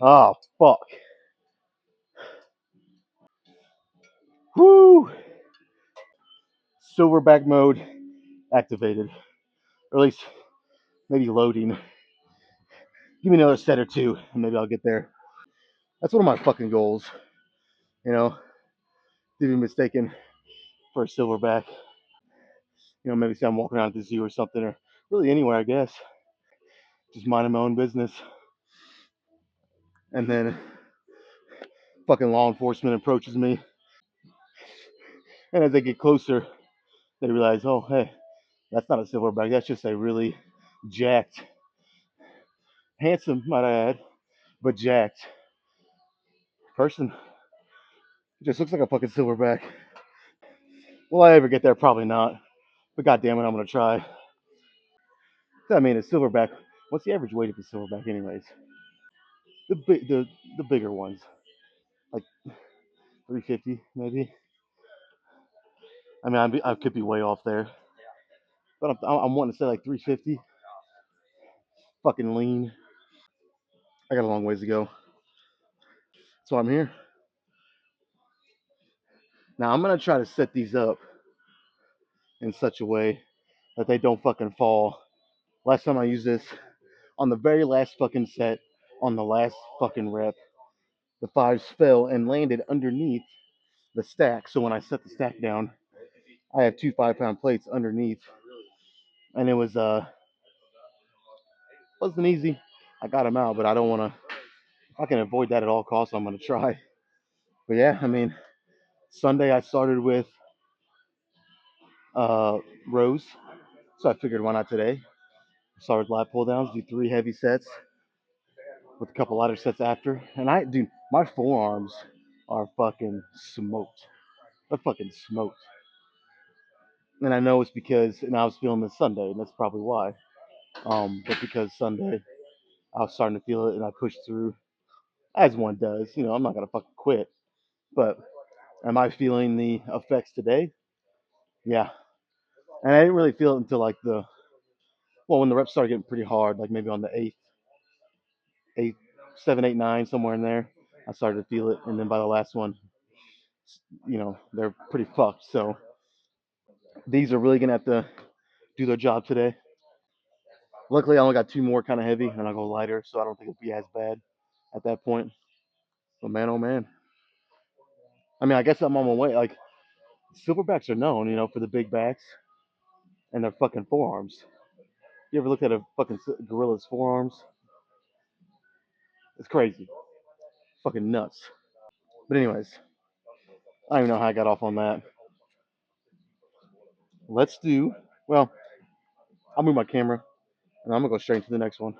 Oh fuck. Woo! Silverback mode activated. Or at least maybe loading. Give me another set or two, and maybe I'll get there. That's one of my fucking goals. You know, to be mistaken for a silverback. You know, maybe say I'm walking around at the zoo or something, or really anywhere, I guess. Just minding my own business. And then fucking law enforcement approaches me. And as they get closer, they realize, oh, hey, that's not a silverback. That's just a really jacked, handsome, might I add, but jacked person. It just looks like a fucking silverback. Will I ever get there? Probably not. But goddamn it, I'm gonna try. I mean, a silverback. What's the average weight of a silverback, anyways? The bigger ones, like 350 maybe. I mean, I could be way off there, but I'm wanting to say like 350. Fucking lean. I got a long ways to go, so I'm here. Now I'm gonna try to set these up in such a way that they don't fucking fall. Last time I used this on the very last fucking set, on the last fucking rep, the fives fell and landed underneath the stack. So when I set the stack down, I have two 5 pound plates underneath, and it wasn't easy. I got them out, but I don't want to. If I can avoid that at all costs, I'm gonna try. But yeah, I mean, Sunday I started with uh, rows, so I figured why not today? Start with lat pull downs, do 3 heavy sets with a couple lighter sets after. And dude, my forearms are fucking smoked. They're fucking smoked. And I know it's because, and I was feeling this Sunday, and that's probably why. But because Sunday I was starting to feel it, and I pushed through, as one does. You know, I'm not gonna fucking quit. But am I feeling the effects today? Yeah. And I didn't really feel it until like when the reps started getting pretty hard, like maybe on the eighth, 7, 8, 9, somewhere in there. I started to feel it, and then by the last one, they're pretty fucked. So these are really gonna have to do their job today. Luckily, I only got 2 more kind of heavy, and I'll go lighter, so I don't think it'll be as bad at that point. But man, oh man, I mean, I guess I'm on my way. Like silverbacks are known, for the big backs and their fucking forearms. You ever looked at a fucking gorilla's forearms? It's crazy, fucking nuts. But anyways, I don't even know how I got off on that. Let's do. Well, I'll move my camera, and I'm gonna go straight to the next one.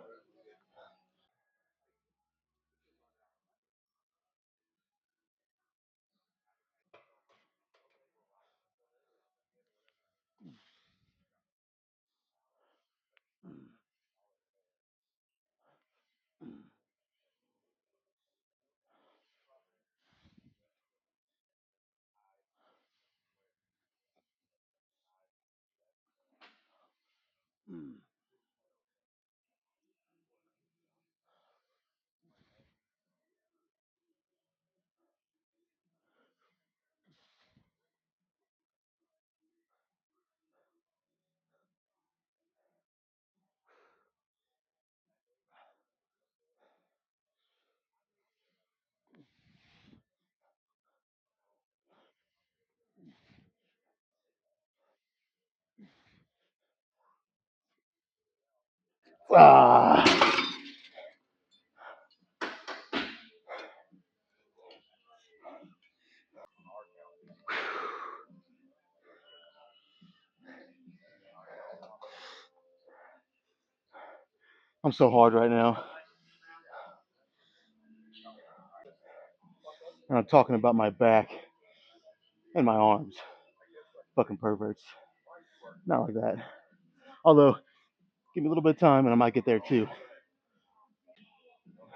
Ah, I'm so hard right now. And I'm talking about my back and my arms. Fucking perverts. Not like that. Although, give me a little bit of time and I might get there too.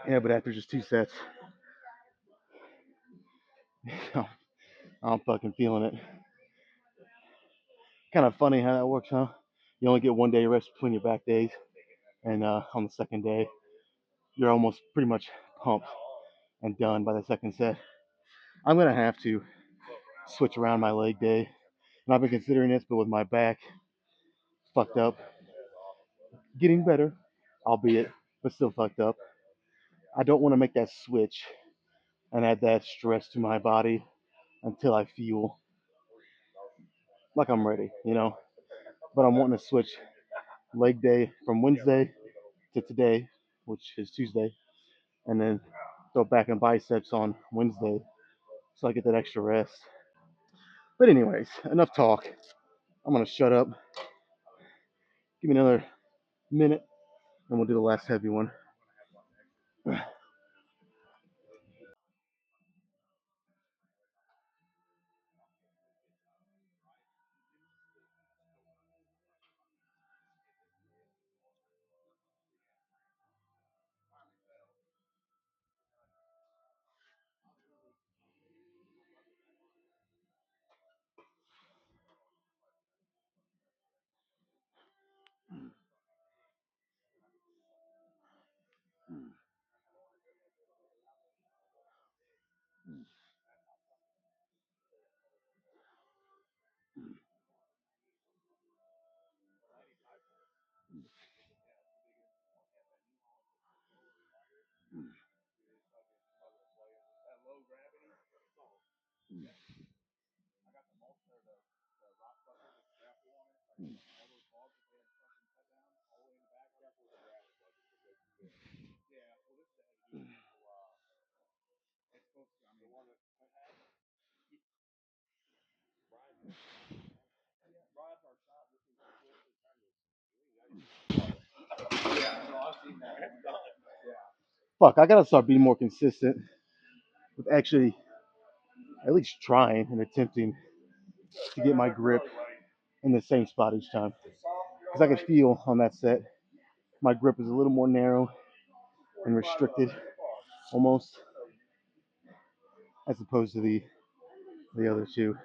Yeah, but after just 2 sets, I'm fucking feeling it. Kind of funny how that works, huh? You only get 1 day rest between your back days, and on the second day, you're almost pretty much pumped and done by the second set. I'm gonna have to switch around my leg day, and I've been considering this, but with my back fucked up, getting better, albeit, but still fucked up. I don't want to make that switch and add that stress to my body until I feel like I'm ready, you know. But I'm wanting to switch leg day from Wednesday to today, which is Tuesday, and then go back and biceps on Wednesday so I get that extra rest. But anyways, enough talk. I'm gonna shut up. Give me another minute, and we'll do the last heavy one. Fuck, I gotta start being more consistent with actually at least trying and attempting to get my grip in the same spot each time. Because I can feel on that set, my grip is a little more narrow and restricted almost as opposed to the other two.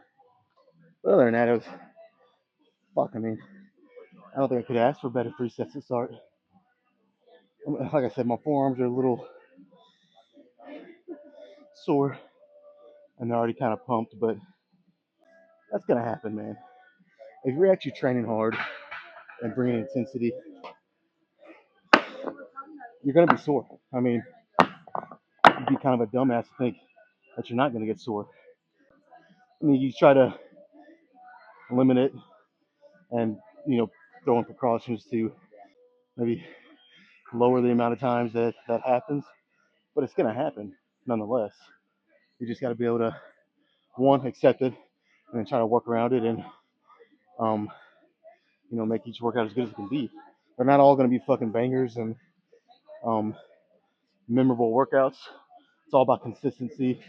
But other than that, it was fuck. I mean, I don't think I could ask for better 3 sets to start. Like I said, my forearms are a little sore and they're already kind of pumped, but that's gonna happen, man. If you're actually training hard and bringing intensity, you're gonna be sore. I mean, you'd be kind of a dumbass to think that you're not gonna get sore. I mean, you try to limit it and throw in precautions to maybe lower the amount of times that happens, but it's gonna happen nonetheless. You just got to be able to one accept it and then try to work around it and um make each workout as good as it can be. They're not all gonna be fucking bangers and um memorable workouts. It's all about consistency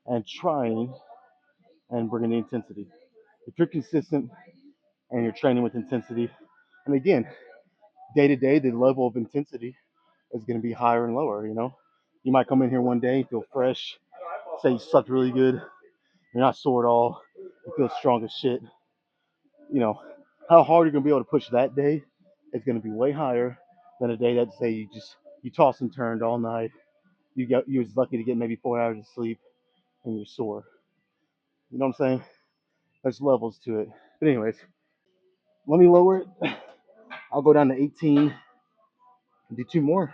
and trying and bringing the intensity. If you're consistent and you're training with intensity, and again, day to day, the level of intensity is going to be higher and lower. You might come in here one day, feel fresh, say you slept really good, you're not sore at all, you feel strong as shit. You know how hard you're going to be able to push that day is going to be way higher than a day that say you tossed and turned all night. You was lucky to get maybe 4 hours of sleep and you're sore. You know what I'm saying? There's levels to it. But anyways, let me lower it. I'll go down to 18 and do 2 more.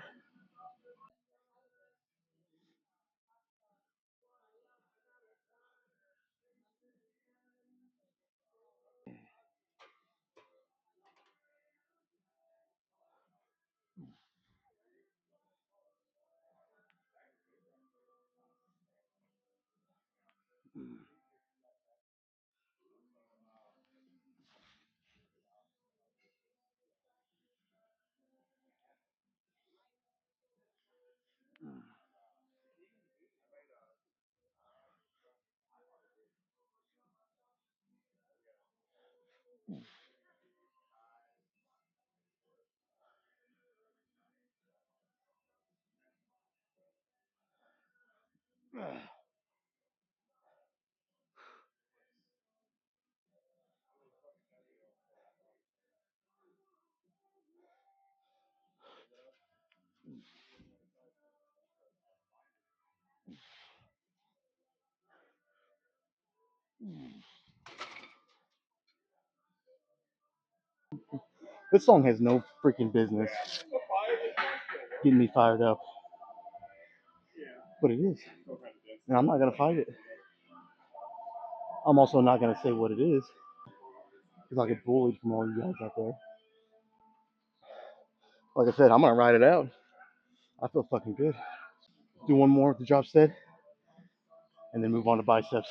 This song has no freaking business getting me fired up, but it is, and I'm not gonna fight it. I'm also not gonna say what it is because I'll get bullied from all you guys out there. Like I said, I'm gonna ride it out. I feel fucking good. Do one more with the drop stead, and then move on to biceps.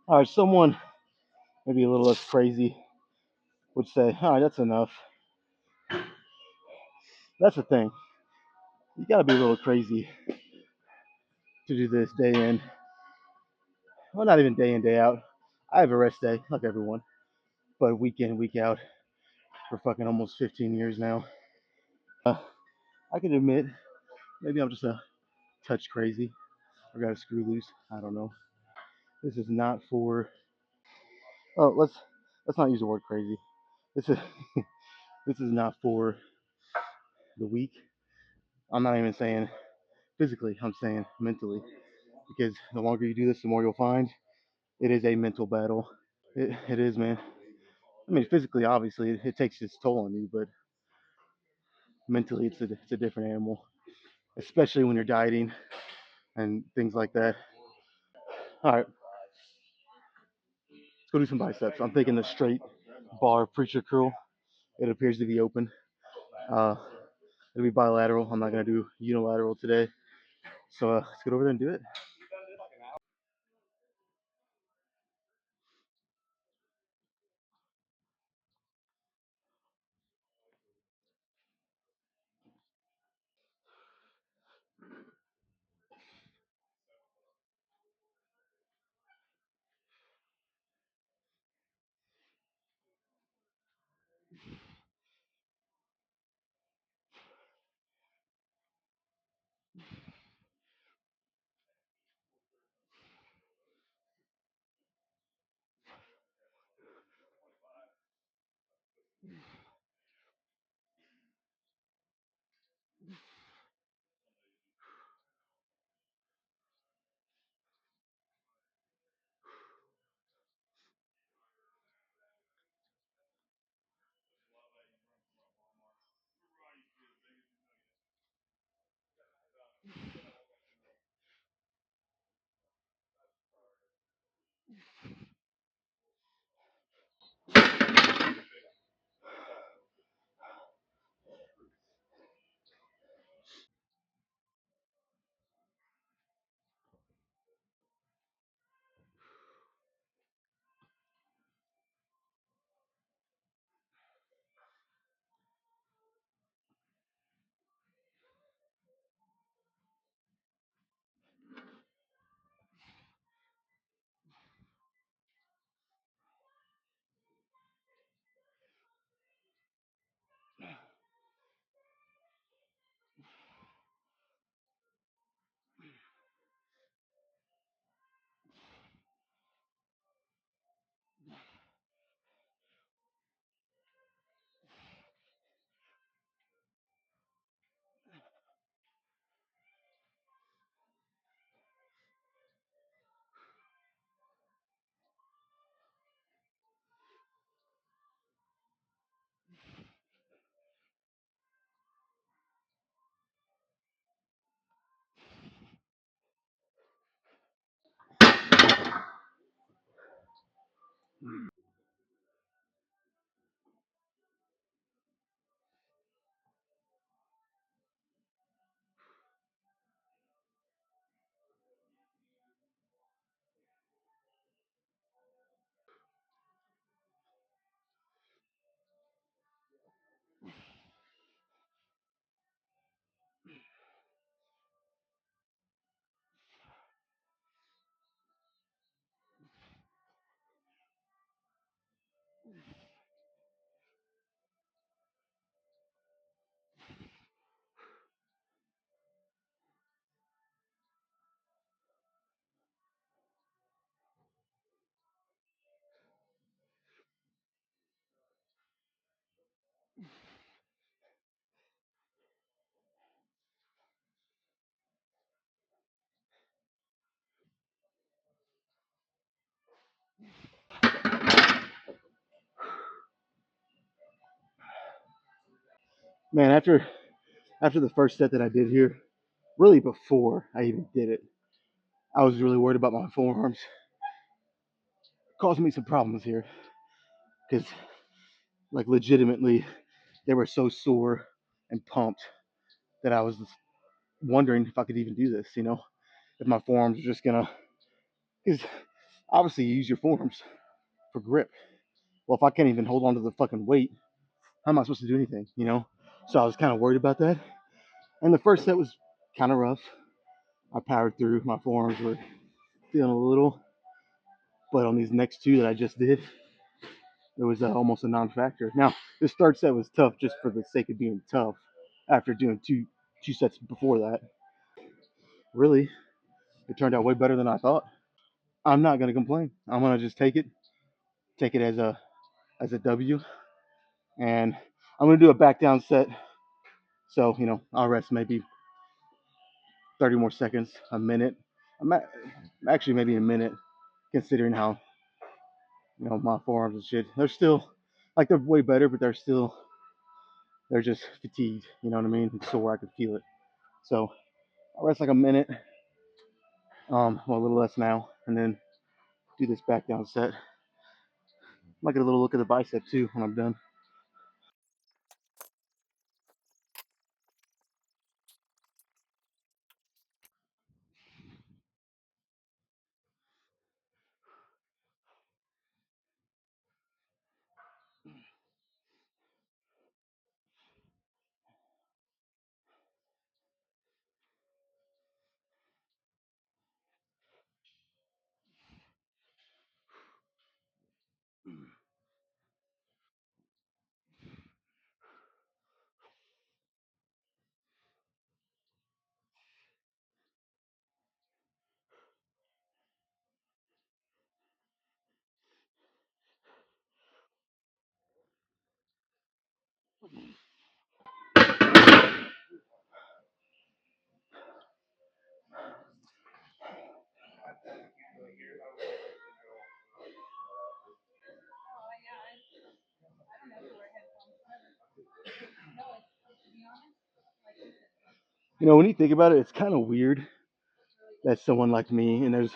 All right, someone maybe a little less crazy would say, all right, that's enough. That's the thing. You gotta be a little crazy to do this day in. Well, not even day in, day out. I have a rest day, like everyone, but week in, week out for fucking almost 15 years now. I can admit, maybe I'm just a touch crazy. I got a screw loose. I don't know. This is not for. Oh, let's not use the word crazy. This is this is not for the weak. I'm not even saying physically. I'm saying mentally, because the longer you do this, the more you'll find it is a mental battle. It is, man. I mean, physically, obviously, it takes its toll on you, but mentally, it's a different animal, especially when you're dieting and things like that. All right, let's go do some biceps. I'm thinking the straight bar preacher curl. It appears to be open. Uh, it'll be bilateral. I'm not gonna do unilateral today. So let's get over there and do it. Man, after the first set that I did here, really before I even did it, I was really worried about my forearms, causing me some problems here because, like, legitimately, they were so sore and pumped that I was wondering if I could even do this. If my forearms are just gonna, because obviously you use your forearms for grip. Well, if I can't even hold on to the fucking weight, how am I supposed to do anything? So I was kind of worried about that. And the first set was kind of rough. I powered through. My forearms were feeling a little, but on these next two that I just did, it was almost a non-factor. Now, this third set was tough just for the sake of being tough. After doing two sets before that, really, it turned out way better than I thought. I'm not gonna complain. I'm gonna just take it as a W, and I'm gonna do a back down set. So I'll rest maybe 30 more seconds, a minute. I'm actually maybe a minute, considering how my forearms and shit. They're still like they're way better, but they're just fatigued. You know what I mean? It's sore. I can feel it. So I'll rest like a minute, well a little less now, and then do this back down set. Might get a little look at the bicep too when I'm done. When you think about it, it's kind of weird that someone like me, and there's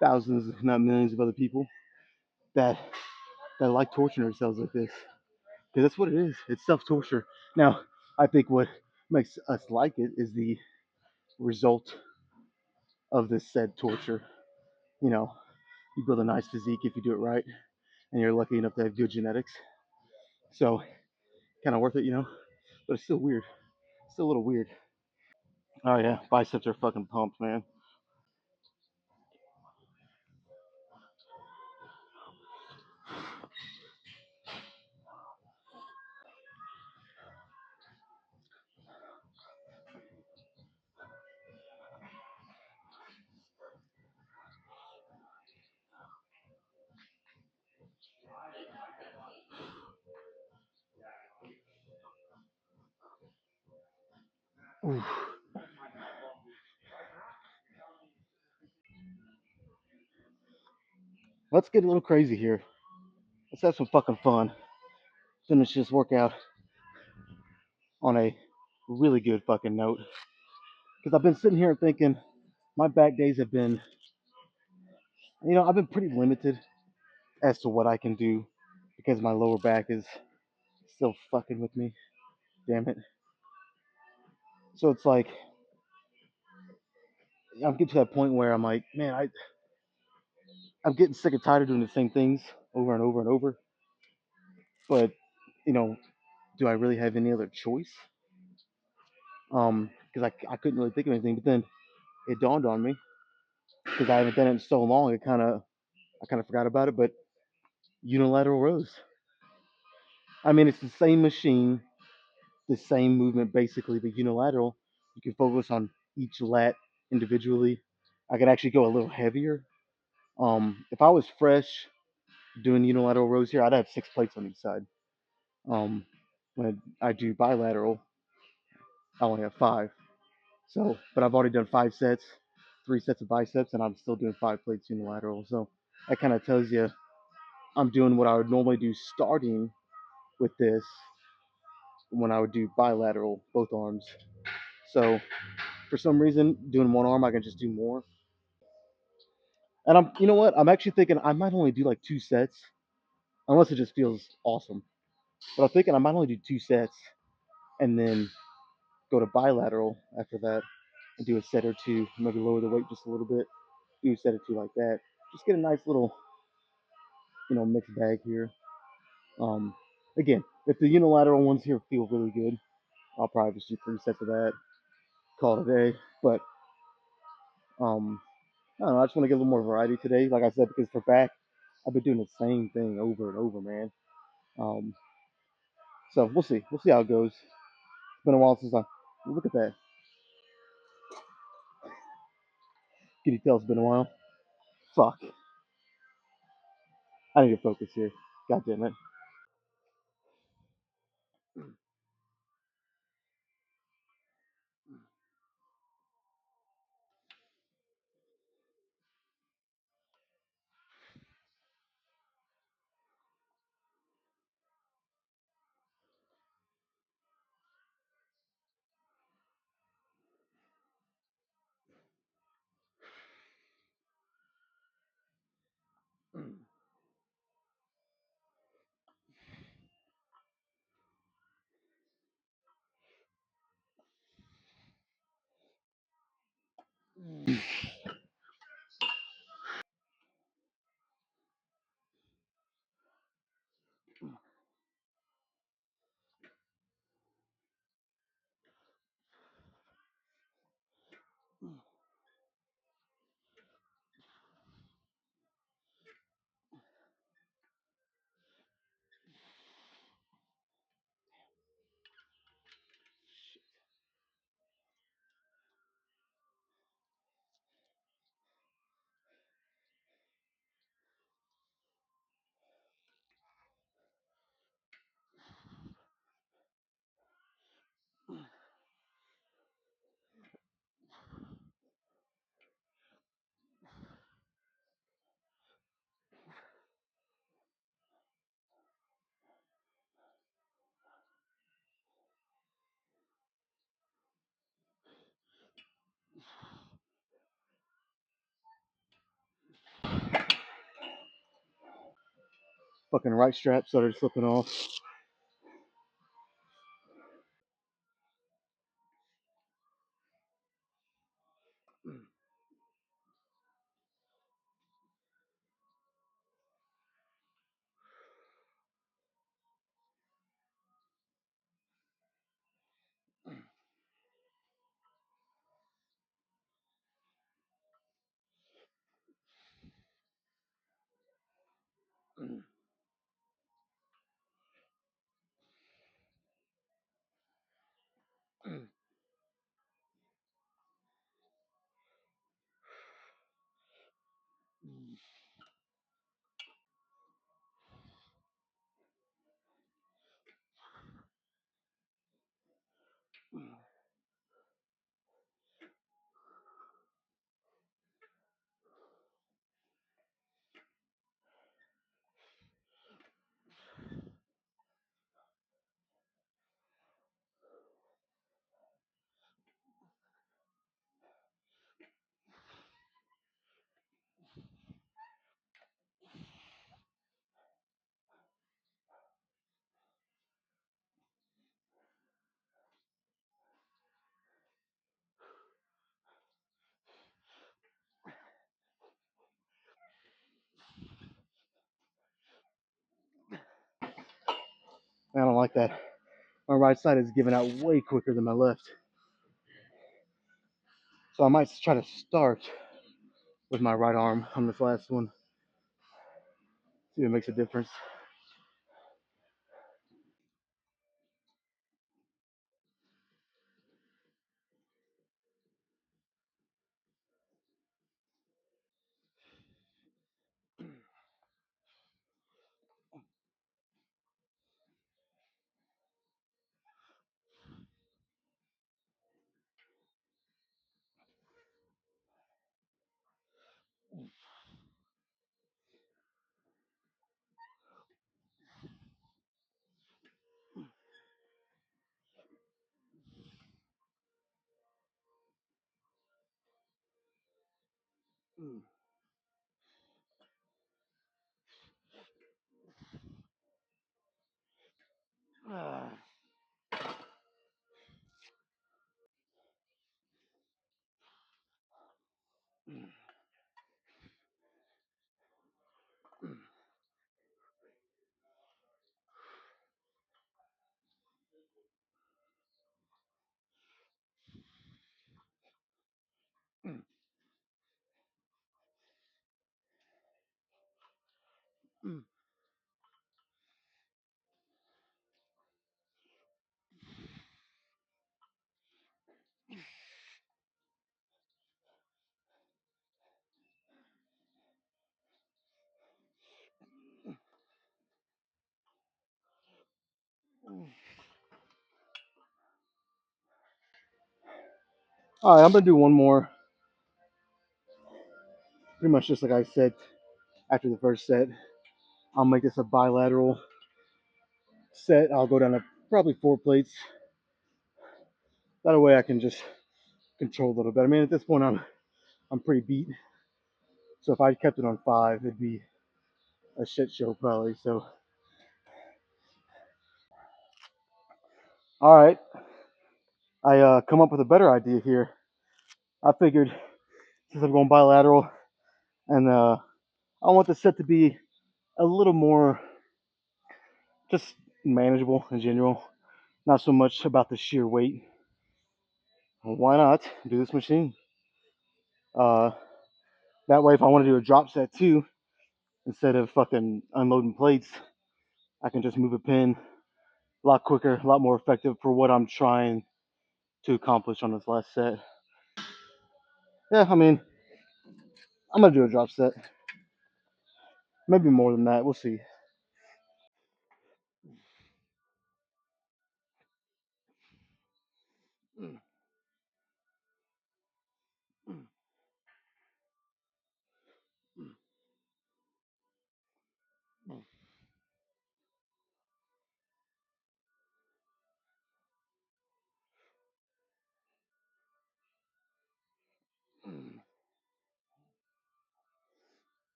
thousands, if not millions, of other people that like torturing themselves like this, because that's what it is. It's self torture. Now, I think what makes us like it is the result of this said torture. You know, you build a nice physique if you do it right, and you're lucky enough to have good genetics. So, kind of worth it. But it's still weird. Still a little weird. Oh yeah, biceps are fucking pumped, man. Oof. Let's get a little crazy here. Let's have some fucking fun. Finish this workout on a really good fucking note. Because I've been sitting here and thinking my back days have been, I've been pretty limited as to what I can do because my lower back is still fucking with me. Damn it. So it's like I'm getting to that point where I'm like, man, I'm getting sick and tired of doing the same things over and over and over. But you know, do I really have any other choice? Because I couldn't really think of anything. But then it dawned on me because I haven't done it in so long. I kind of forgot about it. But unilateral rows. I mean, it's the same machine, the same movement basically, but unilateral. You can focus on each lat individually. I could actually go a little heavier. If I was fresh doing unilateral rows here, I'd have 6 plates on each side. Um, when I do bilateral, I only have five. So, but I've already done 5 sets, 3 sets of biceps, and I'm still doing 5 plates unilateral. So that kind of tells you I'm doing what I would normally do starting with this when I would do bilateral, both arms. So for some reason, doing one arm, I can just do more. And you know what? I'm actually thinking I might only do like 2 sets, unless it just feels awesome. But I'm thinking I might only do 2 sets and then go to bilateral after that and do a set or two, maybe lower the weight just a little bit, do a set or two like that. Just get a nice little, mixed bag here. Um, Again, if the unilateral ones here feel really good, I'll probably just do 3 sets of that, call it a day. But um, I don't know. I just want to get a little more variety today. Like I said, because for back, I've been doing the same thing over and over, man. Um, so we'll see. We'll see how it goes. It's been a while since I look at that. Can you tell it's been a while? Fuck. I need to focus here. God damn it. Fucking right strap started slipping off. I don't like that. My right side is giving out way quicker than my left. So I might try to start with my right arm on this last one. See if it makes a difference. All right, I'm gonna do one more. Pretty much just like I said after the first set. I'll make this a bilateral set. I'll go down to probably 4 plates. That way I can just control a little bit. I mean, at this point I'm pretty beat. So if I kept it on 5, it'd be a shit show probably. So all right, I come up with a better idea here. I figured since I'm going bilateral and I want the set to be a little more just manageable in general, not so much about the sheer weight. Well, why not do this machine? Uh, that way, if I want to do a drop set too, instead of fucking unloading plates, I can just move a pin a lot quicker, a lot more effective for what I'm trying to accomplish on this last set. Yeah, I mean, I'm gonna do a drop set. Maybe more than that. We'll see.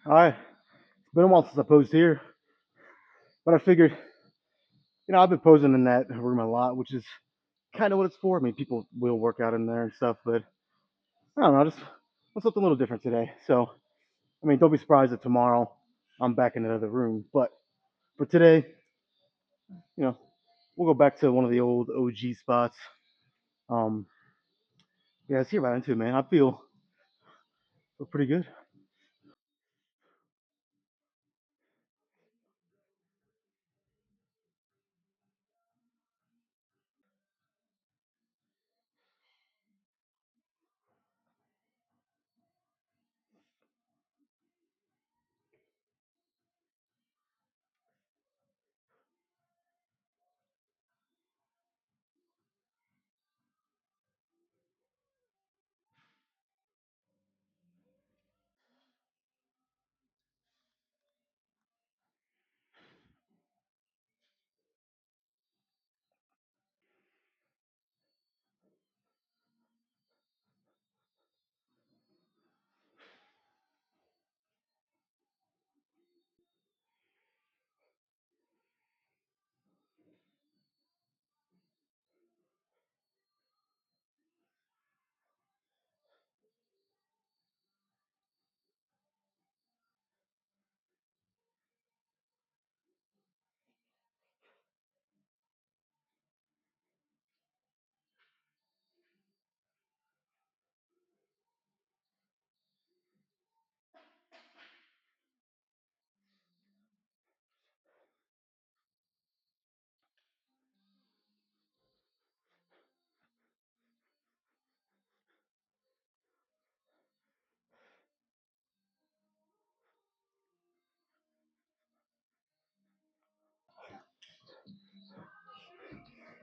All right, it's been a while since I posed here. But I figured, I've been posing in that room a lot, which is kind of what it's for. I mean, people will work out in there and stuff, but I don't know, I just want something a little different today. So, I mean, don't be surprised if tomorrow I'm back in another room. But for today, you know, we'll go back to one of the old OG spots. Um, yeah, let's hear right into it, man. I feel pretty good.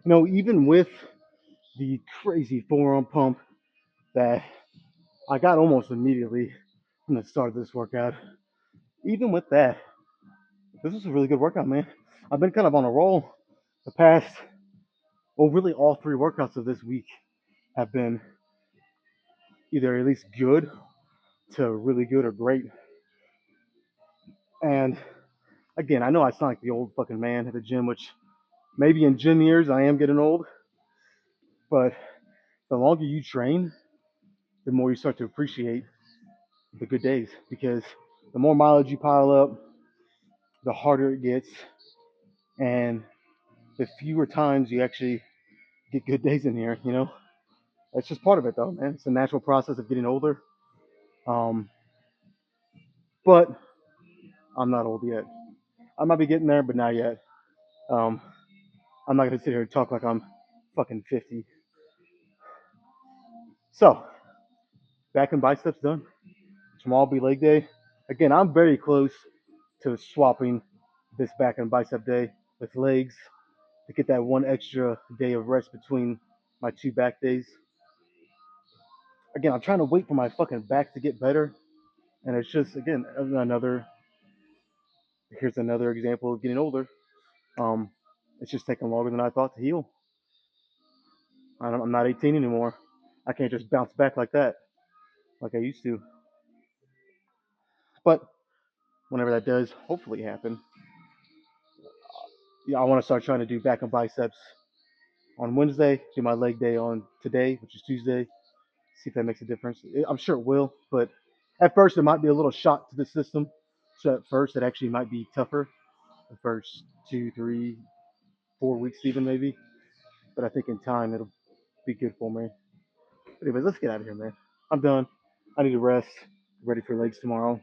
Even with the crazy forearm pump that I got almost immediately from the start of this workout, even with that, this was a really good workout, man. I've been kind of on a roll the past, well, really all three workouts of this week have been either at least good to really good or great. And again, I know I sound like the old fucking man at the gym, which maybe in gym years I am getting old, but the longer you train, the more you start to appreciate the good days because the more mileage you pile up, the harder it gets, and the fewer times you actually get good days in here. That's just part of it, though, man. It's a natural process of getting older. Um, but I'm not old yet. I might be getting there, but not yet. Um, I'm not gonna sit here and talk like I'm fucking 50. So, back and biceps done. Tomorrow will be leg day. Again, I'm very close to swapping this back and bicep day with legs to get that one extra day of rest between my two back days. Again, I'm trying to wait for my fucking back to get better, and it's just again here's another example of getting older. Um, it's just taking longer than I thought to heal. I'm not 18 anymore. I can't just bounce back like that, like I used to. But whenever that does hopefully happen, I want to start trying to do back and biceps on Wednesday, do my leg day on today, which is Tuesday. See if that makes a difference. I'm sure it will, but at first it might be a little shock to the system. So at first it actually might be tougher. The first 2, 3, 4 weeks even maybe. But I think in time it'll be good for me. Anyways, let's get out of here, man. I'm done. I need to rest. Ready for legs tomorrow.